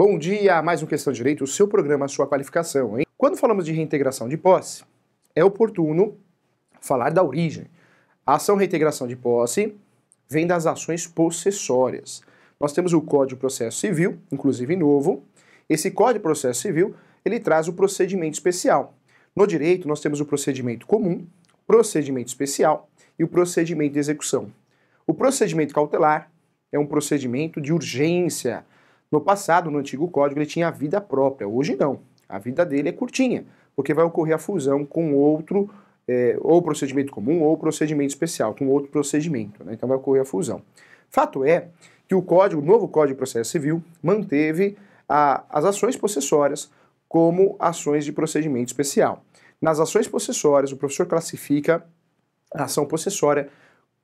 Bom dia, mais um Questão de Direito, o seu programa, a sua qualificação, hein? Quando falamos de reintegração de posse, é oportuno falar da origem. A ação reintegração de posse vem das ações possessórias. Nós temos o Código de Processo Civil, inclusive novo. Esse Código de Processo Civil, ele traz o procedimento especial. No direito, nós temos o procedimento comum, procedimento especial e o procedimento de execução. O procedimento cautelar é um procedimento de urgência. No passado, no antigo código, ele tinha vida própria. Hoje não. A vida dele é curtinha, porque vai ocorrer a fusão com outro, ou procedimento comum ou procedimento especial, com outro procedimento, né? Então vai ocorrer a fusão. Fato é que o novo Código de Processo Civil manteve as ações possessórias como ações de procedimento especial. Nas ações possessórias, o professor classifica a ação possessória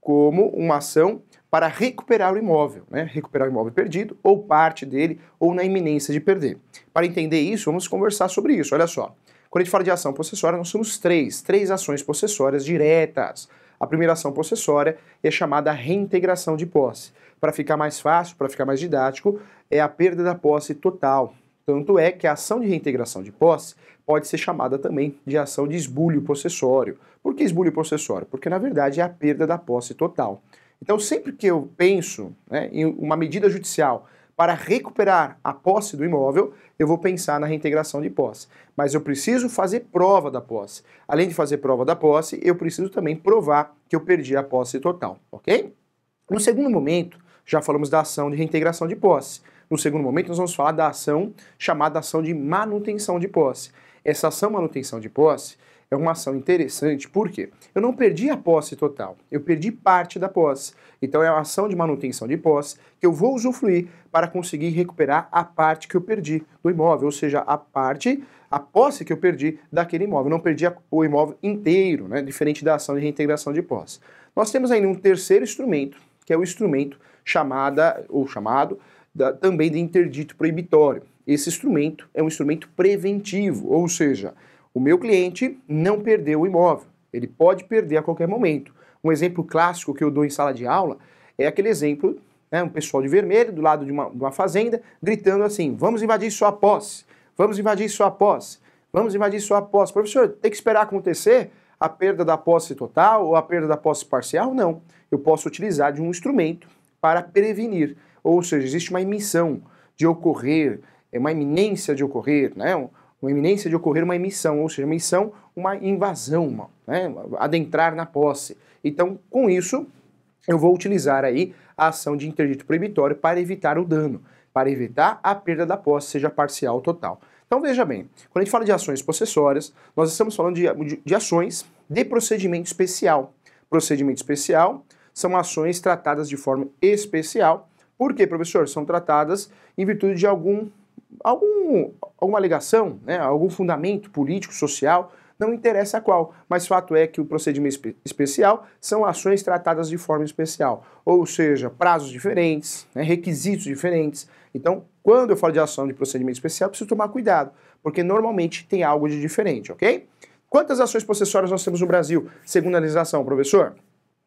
como uma ação para recuperar o imóvel, né? Recuperar o imóvel perdido, ou parte dele, ou na iminência de perder. Para entender isso, vamos conversar sobre isso. Olha só, quando a gente fala de ação possessória, nós temos três ações possessórias diretas. A primeira ação possessória é chamada reintegração de posse. Para ficar mais fácil, para ficar mais didático, é a perda da posse total. Tanto é que a ação de reintegração de posse pode ser chamada também de ação de esbulho possessório. Por que esbulho possessório? Porque, na verdade, é a perda da posse total. Então, sempre que eu penso, né, em uma medida judicial para recuperar a posse do imóvel, eu vou pensar na reintegração de posse. Mas eu preciso fazer prova da posse. Além de fazer prova da posse, eu preciso também provar que eu perdi a posse total, ok? No segundo momento, já falamos da ação de reintegração de posse. No segundo momento, nós vamos falar da ação chamada ação de manutenção de posse. Essa ação manutenção de posse é uma ação interessante, porque eu não perdi a posse total, eu perdi parte da posse. Então é uma ação de manutenção de posse que eu vou usufruir para conseguir recuperar a parte que eu perdi do imóvel, ou seja, a posse que eu perdi daquele imóvel. Eu não perdi o imóvel inteiro, né? Diferente da ação de reintegração de posse. Nós temos ainda um terceiro instrumento, que é o instrumento chamado também de interdito proibitório. Esse instrumento é um instrumento preventivo, ou seja, o meu cliente não perdeu o imóvel, ele pode perder a qualquer momento. Um exemplo clássico que eu dou em sala de aula é aquele exemplo, né, um pessoal de vermelho do lado de uma fazenda gritando assim: vamos invadir sua posse, vamos invadir sua posse, vamos invadir sua posse. Professor, tem que esperar acontecer a perda da posse total ou a perda da posse parcial? Não, eu posso utilizar de um instrumento para prevenir, ou seja, existe uma emissão de ocorrer, uma iminência de ocorrer, né? Uma iminência de ocorrer uma emissão, ou seja, uma invasão, né? Adentrar na posse. Então, com isso, eu vou utilizar aí a ação de interdito proibitório para evitar o dano, para evitar a perda da posse, seja parcial ou total. Então, veja bem, quando a gente fala de ações possessórias, nós estamos falando de ações de procedimento especial. Procedimento especial são ações tratadas de forma especial. Por quê, professor? São tratadas em virtude de alguma alegação, né, algum fundamento político, social, não interessa qual, mas fato é que o procedimento especial são ações tratadas de forma especial, ou seja, prazos diferentes, né, requisitos diferentes. Então, quando eu falo de ação de procedimento especial, eu preciso tomar cuidado, porque normalmente tem algo de diferente, ok? Quantas ações possessórias nós temos no Brasil, segundo a legislação, professor?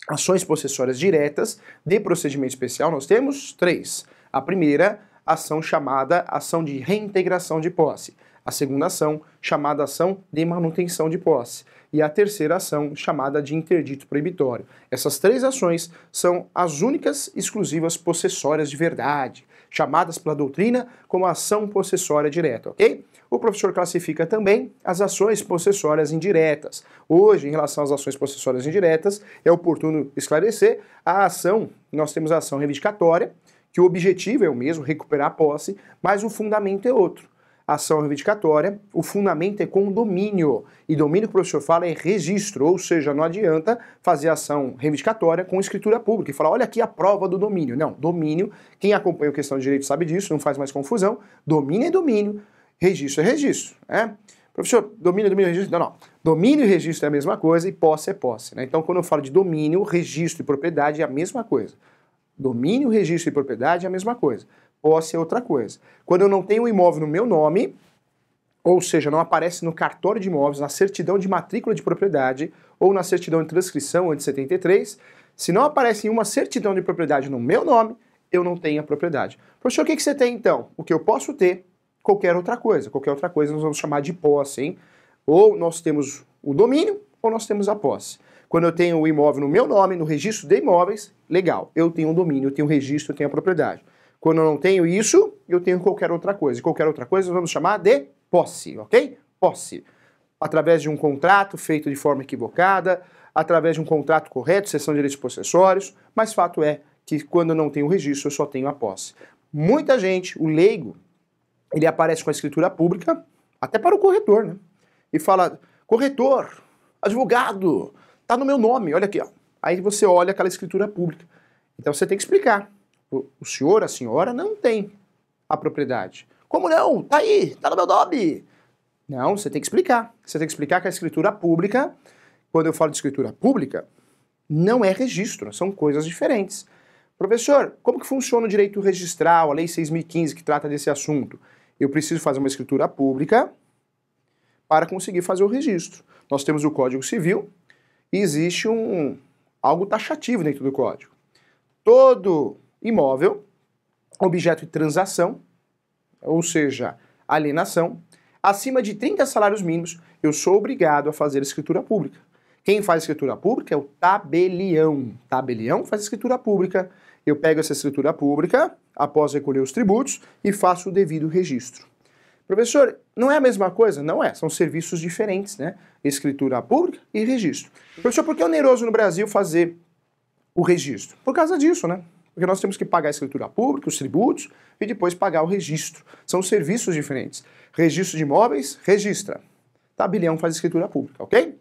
Ações possessórias diretas de procedimento especial nós temos 3. A primeira ação chamada ação de reintegração de posse. A segunda ação chamada ação de manutenção de posse. E a terceira ação chamada de interdito proibitório. Essas 3 ações são as únicas exclusivas possessórias de verdade, chamadas pela doutrina como ação possessória direta, ok? O professor classifica também as ações possessórias indiretas. Hoje, em relação às ações possessórias indiretas, é oportuno esclarecer nós temos a ação reivindicatória, que o objetivo é o mesmo, recuperar a posse, mas o fundamento é outro. A ação reivindicatória, o fundamento é condomínio. E domínio que o professor fala é registro, ou seja, não adianta fazer ação reivindicatória com escritura pública e falar, olha aqui a prova do domínio. Não, domínio, quem acompanha a questão de direito sabe disso, não faz mais confusão. Domínio é domínio, registro é registro. Né? Professor, domínio, registro? Não. Domínio e registro é a mesma coisa e posse é posse. Né? Então, quando eu falo de domínio, registro e propriedade é a mesma coisa. Domínio, registro e propriedade é a mesma coisa. Posse é outra coisa. Quando eu não tenho o imóvel no meu nome, ou seja, não aparece no cartório de imóveis, na certidão de matrícula de propriedade ou na certidão de transcrição antes de 73, se não aparece em uma certidão de propriedade no meu nome, eu não tenho a propriedade. Professor, o que você tem então? O que eu posso ter, qualquer outra coisa. Qualquer outra coisa nós vamos chamar de posse, hein? Ou nós temos o domínio, ou nós temos a posse. Quando eu tenho o imóvel no meu nome, no registro de imóveis, legal, eu tenho um domínio, eu tenho um registro, eu tenho a propriedade. Quando eu não tenho isso, eu tenho qualquer outra coisa. E qualquer outra coisa nós vamos chamar de posse, ok? Posse. Através de um contrato feito de forma equivocada, através de um contrato correto, cessão de direitos possessórios, mas fato é que quando eu não tenho o registro, eu só tenho a posse. Muita gente, o leigo, ele aparece com a escritura pública, até para o corretor, né? E fala, corretor, advogado, tá no meu nome, olha aqui, ó. Aí você olha aquela escritura pública. Então você tem que explicar. O senhor, a senhora não tem a propriedade. Como não? Tá aí, tá no meu nome. Não, você tem que explicar. Você tem que explicar que a escritura pública, quando eu falo de escritura pública, não é registro, são coisas diferentes. Professor, como que funciona o direito registral, a Lei 6.015 que trata desse assunto? Eu preciso fazer uma escritura pública para conseguir fazer o registro. Nós temos o Código Civil e existe algo taxativo dentro do Código. Todo imóvel, objeto de transação, ou seja, alienação, acima de 30 salários mínimos, eu sou obrigado a fazer a escritura pública. Quem faz a escritura pública é o tabelião. Tabelião faz a escritura pública. Eu pego essa escritura pública, após recolher os tributos, e faço o devido registro. Professor, não é a mesma coisa? Não é, são serviços diferentes, né? Escritura pública e registro. Professor, por que é oneroso no Brasil fazer o registro? Por causa disso, né? Porque nós temos que pagar a escritura pública, os tributos, e depois pagar o registro. São serviços diferentes. Registro de imóveis, registra. Tabelião faz escritura pública, ok?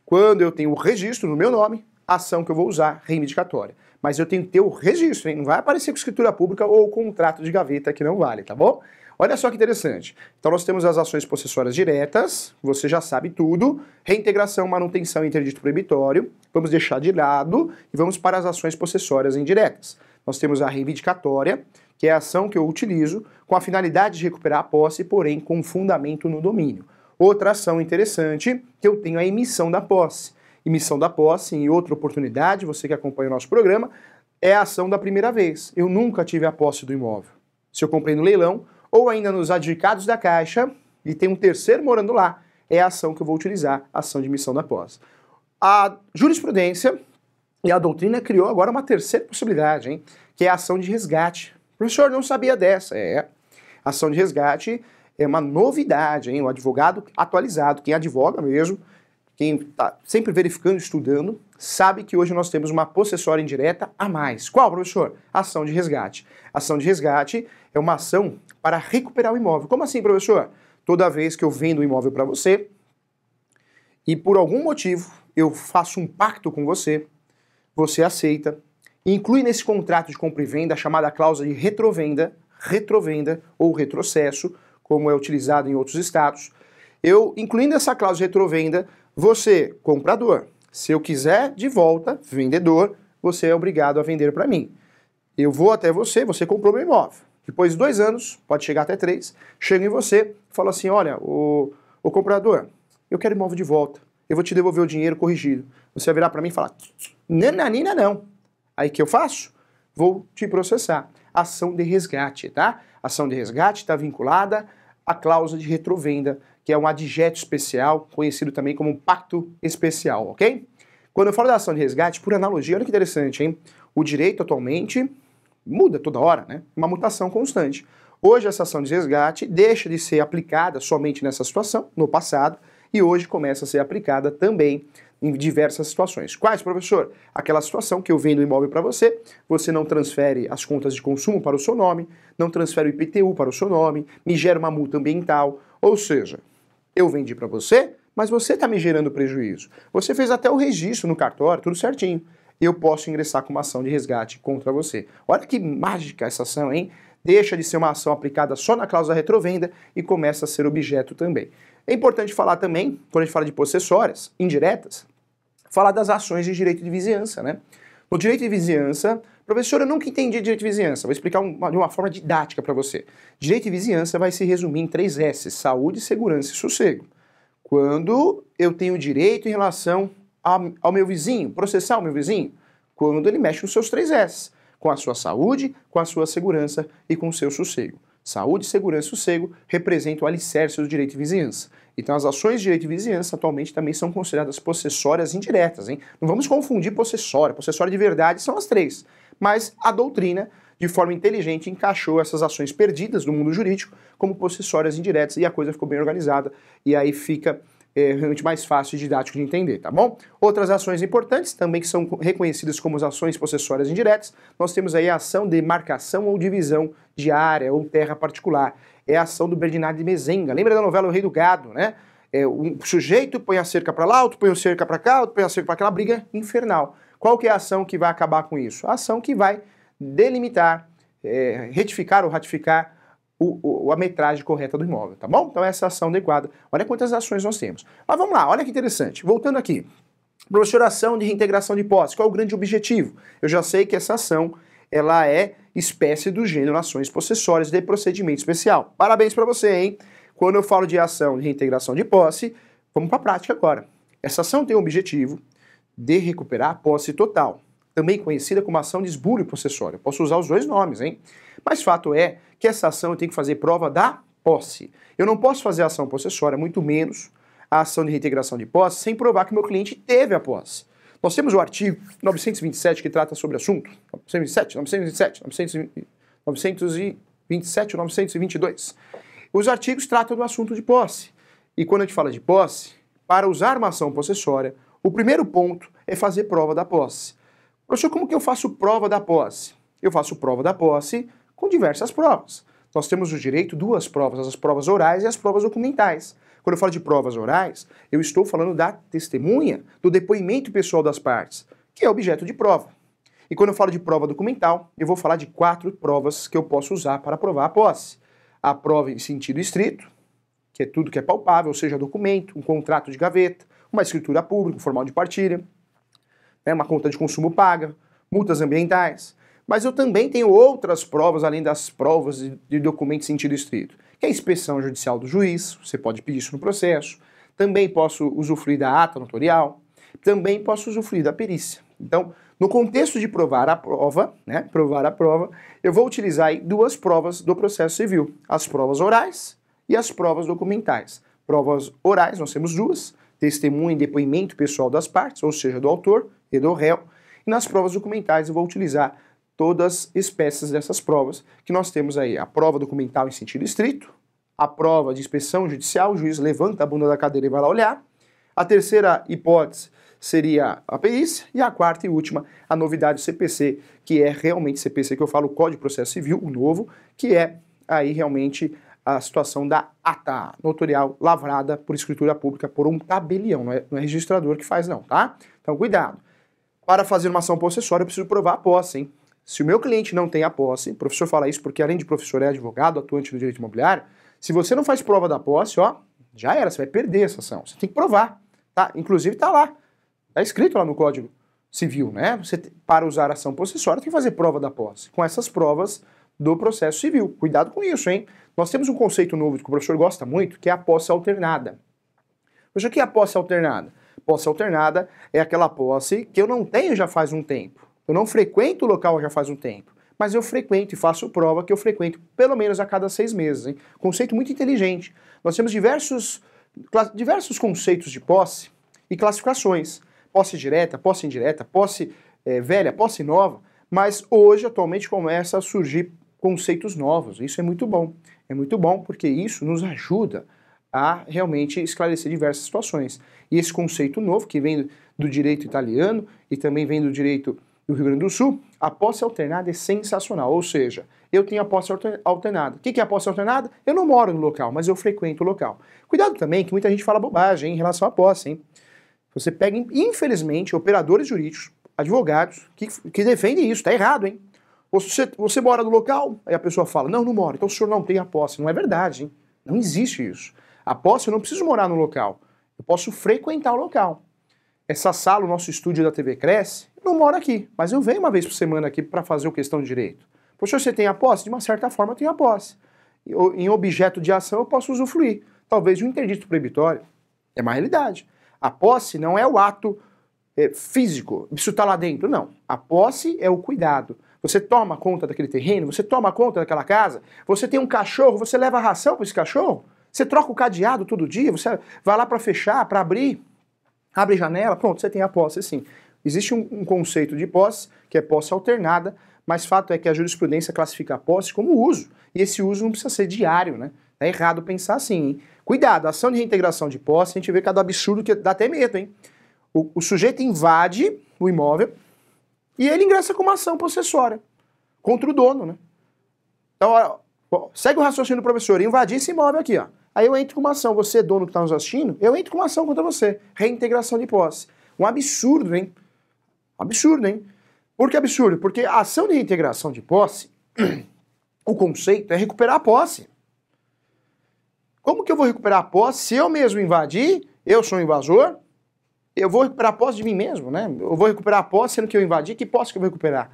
Quando eu tenho o registro no meu nome, a ação que eu vou usar, reivindicatória. Mas eu tenho que ter o registro, hein? Não vai aparecer com escritura pública ou contrato de gaveta que não vale, tá bom? Olha só que interessante. Então nós temos as ações possessórias diretas, você já sabe tudo, reintegração, manutenção e interdito proibitório, vamos deixar de lado e vamos para as ações possessórias indiretas. Nós temos a reivindicatória, que é a ação que eu utilizo com a finalidade de recuperar a posse, porém com fundamento no domínio. Outra ação interessante, que eu tenho a emissão da posse. Emissão da posse, em outra oportunidade, você que acompanha o nosso programa, é a ação da primeira vez. Eu nunca tive a posse do imóvel. Se eu comprei no leilão, ou ainda nos adjudicados da Caixa, e tem um terceiro morando lá, é a ação que eu vou utilizar, a ação de emissão da posse. A jurisprudência e a doutrina criou agora uma terceira possibilidade, hein? Que é a ação de resgate. O professor não sabia dessa. A ação de resgate é uma novidade, hein? O advogado atualizado, quem advoga mesmo, quem está sempre verificando, estudando, sabe que hoje nós temos uma possessória indireta a mais. Qual, professor? Ação de resgate. Ação de resgate é uma ação para recuperar o imóvel. Como assim, professor? Toda vez que eu vendo o imóvel para você e por algum motivo eu faço um pacto com você, você aceita, inclui nesse contrato de compra e venda a chamada cláusula de retrovenda ou retrocesso, como é utilizado em outros estados. Eu, incluindo essa cláusula de retrovenda, você, comprador, se eu quiser de volta, vendedor, você é obrigado a vender para mim. Eu vou até você, você comprou meu imóvel. Depois de 2 anos, pode chegar até 3, chego em você e falo assim, olha, o comprador, eu quero o imóvel de volta, eu vou te devolver o dinheiro corrigido. Você vai virar para mim e falar, nananina não. Aí o que eu faço? Vou te processar. Ação de resgate, tá? Ação de resgate está vinculada à cláusula de retrovenda, que é um adjeto especial, conhecido também como pacto especial, ok? Quando eu falo da ação de resgate, por analogia, olha que interessante, hein? O direito atualmente muda toda hora, né? Uma mutação constante. Hoje essa ação de resgate deixa de ser aplicada somente nessa situação, no passado, e hoje começa a ser aplicada também em diversas situações. Quais, professor? Aquela situação que eu vendo o imóvel para você, você não transfere as contas de consumo para o seu nome, não transfere o IPTU para o seu nome, me gera uma multa ambiental, ou seja, eu vendi para você, mas você está me gerando prejuízo. Você fez até o registro no cartório, tudo certinho. Eu posso ingressar com uma ação de resgate contra você. Olha que mágica essa ação, hein? Deixa de ser uma ação aplicada só na cláusula retrovenda e começa a ser objeto também. É importante falar também, quando a gente fala de possessórias indiretas, falar das ações de direito de vizinhança, né? No direito de vizinhança, professor, eu nunca entendi direito de vizinhança, vou explicar de uma forma didática para você. Direito de vizinhança vai se resumir em 3 S, saúde, segurança e sossego. Quando eu tenho direito em relação ao meu vizinho, processar o meu vizinho, quando ele mexe nos seus 3 S. com a sua saúde, com a sua segurança e com o seu sossego. Saúde, segurança e sossego representam o alicerce do direito de vizinhança. Então as ações de direito de vizinhança atualmente também são consideradas possessórias indiretas, hein? Não vamos confundir possessória. Possessória de verdade são as três. Mas a doutrina, de forma inteligente, encaixou essas ações perdidas do mundo jurídico como possessórias indiretas e a coisa ficou bem organizada e aí fica realmente mais fácil e didático de entender, tá bom? Outras ações importantes também que são reconhecidas como as ações possessórias indiretas, nós temos aí a ação de marcação ou divisão de área ou terra particular. É a ação do Bernardo de Mezenga. Lembra da novela O Rei do Gado, né? Um sujeito põe a cerca para lá, outro põe a cerca para cá, outro põe a cerca para aquela briga infernal. Qual que é a ação que vai acabar com isso? A ação que vai delimitar, retificar ou ratificar a metragem correta do imóvel, tá bom? Então essa ação adequada. Olha quantas ações nós temos. Mas vamos lá, olha que interessante. Voltando aqui. Professor, ação de reintegração de posse. Qual é o grande objetivo? Eu já sei que essa ação, ela é espécie do gênero ações possessórias de procedimento especial. Parabéns para você, hein? Quando eu falo de ação de reintegração de posse, vamos para a prática agora. Essa ação tem o objetivo de recuperar a posse total, também conhecida como ação de esbulho possessório. Eu posso usar os dois nomes, hein? Mas fato é que essa ação eu tenho que fazer prova da posse. Eu não posso fazer a ação possessória, muito menos a ação de reintegração de posse, sem provar que meu cliente teve a posse. Nós temos o artigo 927 que trata sobre o assunto. 927 ou 922. Os artigos tratam do assunto de posse. E quando a gente fala de posse, para usar uma ação possessória, o primeiro ponto é fazer prova da posse. Professor, como que eu faço prova da posse? Eu faço prova da posse com diversas provas. Nós temos no direito duas provas, as provas orais e as provas documentais. Quando eu falo de provas orais, eu estou falando da testemunha, do depoimento pessoal das partes, que é objeto de prova. E quando eu falo de prova documental, eu vou falar de 4 provas que eu posso usar para provar a posse. A prova em sentido estrito, que é tudo que é palpável, ou seja, documento, um contrato de gaveta, uma escritura pública, um formal de partilha, uma conta de consumo paga, multas ambientais. Mas eu também tenho outras provas, além das provas de documento em sentido estrito, que é a inspeção judicial do juiz, você pode pedir isso no processo, também posso usufruir da ata notorial, também posso usufruir da perícia. Então, no contexto de provar a prova, eu vou utilizar aí 2 provas do processo civil, as provas orais e as provas documentais. Provas orais, nós temos 2, testemunha e depoimento pessoal das partes, ou seja, do autor e do réu, e nas provas documentais eu vou utilizar todas as espécies dessas provas, que nós temos aí a prova documental em sentido estrito, a prova de inspeção judicial, o juiz levanta a bunda da cadeira e vai lá olhar, a terceira hipótese seria a perícia, e a quarta e última, a novidade do CPC, que é realmente CPC que eu falo, o Código de Processo Civil, o novo, que é aí realmente a situação da ata notorial lavrada por escritura pública por um tabelião, não é registrador que faz não, tá? Então cuidado. Para fazer uma ação possessória eu preciso provar a posse, hein? Se o meu cliente não tem a posse, o professor fala isso porque além de professor é advogado, atuante no direito imobiliário, se você não faz prova da posse, ó, já era, você vai perder essa ação. Você tem que provar, tá? Inclusive tá lá, tá escrito lá no Código Civil, né? Você, para usar a ação possessória, tem que fazer prova da posse, com essas provas do processo civil. Cuidado com isso, hein? Nós temos um conceito novo que o professor gosta muito, que é a posse alternada. Mas o que é a posse alternada? Posse alternada é aquela posse que eu não tenho já faz um tempo. Eu não frequento o local já faz um tempo, mas eu frequento e faço prova que eu frequento pelo menos a cada 6 meses. Hein? Conceito muito inteligente. Nós temos diversos conceitos de posse e classificações. Posse direta, posse indireta, posse velha, posse nova, mas hoje, atualmente, começa a surgir conceitos novos. Isso é muito bom. É muito bom porque isso nos ajuda a realmente esclarecer diversas situações. E esse conceito novo, que vem do direito italiano e também vem do direito do Rio Grande do Sul, a posse alternada é sensacional, ou seja, eu tenho a posse alternada. O que é a posse alternada? Eu não moro no local, mas eu frequento o local. Cuidado também que muita gente fala bobagem em relação à posse, hein? Você pega, infelizmente, operadores jurídicos, advogados, que defendem isso, tá errado, hein? Você mora no local? Aí a pessoa fala, não moro, então o senhor não tem a posse. Não é verdade, hein? Não existe isso. A posse eu não preciso morar no local, eu posso frequentar o local. Essa sala, o nosso estúdio da TV Cresce, eu não moro aqui, mas eu venho uma vez por semana aqui para fazer o questão de direito. Poxa, você tem a posse? De uma certa forma eu tenho a posse. Em objeto de ação eu posso usufruir, talvez de um interdito proibitório. É uma realidade. A posse não é o ato físico, isso está lá dentro, não. A posse é o cuidado. Você toma conta daquele terreno, você toma conta daquela casa, você tem um cachorro, você leva ração para esse cachorro, você troca o cadeado todo dia, você vai lá para fechar, para abrir, abre janela, pronto, você tem a posse sim. Existe um conceito de posse, que é posse alternada, mas fato é que a jurisprudência classifica a posse como uso, e esse uso não precisa ser diário, né? É errado pensar assim, hein? Cuidado, a ação de reintegração de posse, a gente vê cada absurdo que dá até medo, hein? O sujeito invade o imóvel e ele ingressa com uma ação possessória contra o dono, né? Então, ó, segue o raciocínio do professor, invadir esse imóvel aqui, ó. Aí eu entro com uma ação, você, dono que está nos assistindo, eu entro com uma ação contra você. Reintegração de posse. Um absurdo, hein? Absurdo, hein? Por que absurdo? Porque a ação de reintegração de posse, o conceito é recuperar a posse. Como que eu vou recuperar a posse se eu mesmo invadir, eu sou um invasor, eu vou recuperar a posse de mim mesmo, né? Eu vou recuperar a posse sendo que eu invadi, que posse que eu vou recuperar?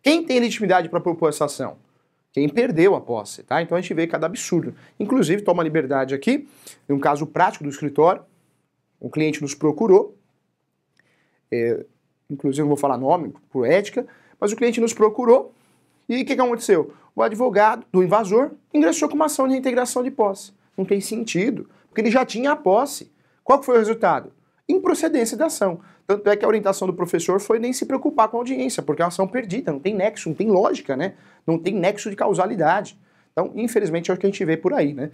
Quem tem legitimidade para propor essa ação? Quem perdeu a posse, tá? Então a gente vê cada absurdo. Inclusive, toma liberdade aqui, em um caso prático do escritório, um cliente nos procurou, inclusive não vou falar nome por ética, mas o cliente nos procurou e o que aconteceu? O advogado do invasor ingressou com uma ação de reintegração de posse. Não tem sentido, porque ele já tinha a posse. Qual que foi o resultado? Improcedência da ação. Tanto é que a orientação do professor foi nem se preocupar com a audiência, porque é uma ação perdida, não tem nexo, não tem lógica, né? Não tem nexo de causalidade. Então, infelizmente, é o que a gente vê por aí, né?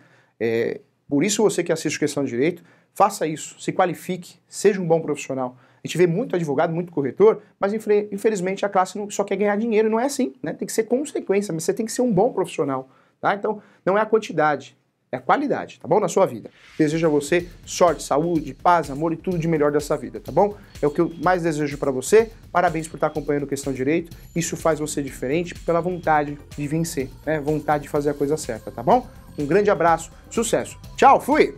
Por isso, você que assiste Questão de Direito, faça isso, se qualifique, seja um bom profissional. A gente vê muito advogado, muito corretor, mas infelizmente a classe só quer ganhar dinheiro, não é assim, né? Tem que ser consequência, mas você tem que ser um bom profissional, tá? Então, não é a quantidade, é a qualidade, tá bom? Na sua vida. Desejo a você sorte, saúde, paz, amor e tudo de melhor dessa vida, tá bom? É o que eu mais desejo para você. Parabéns por estar acompanhando Questão de Direito. Isso faz você diferente pela vontade de vencer, né? Vontade de fazer a coisa certa, tá bom? Um grande abraço, sucesso. Tchau, fui!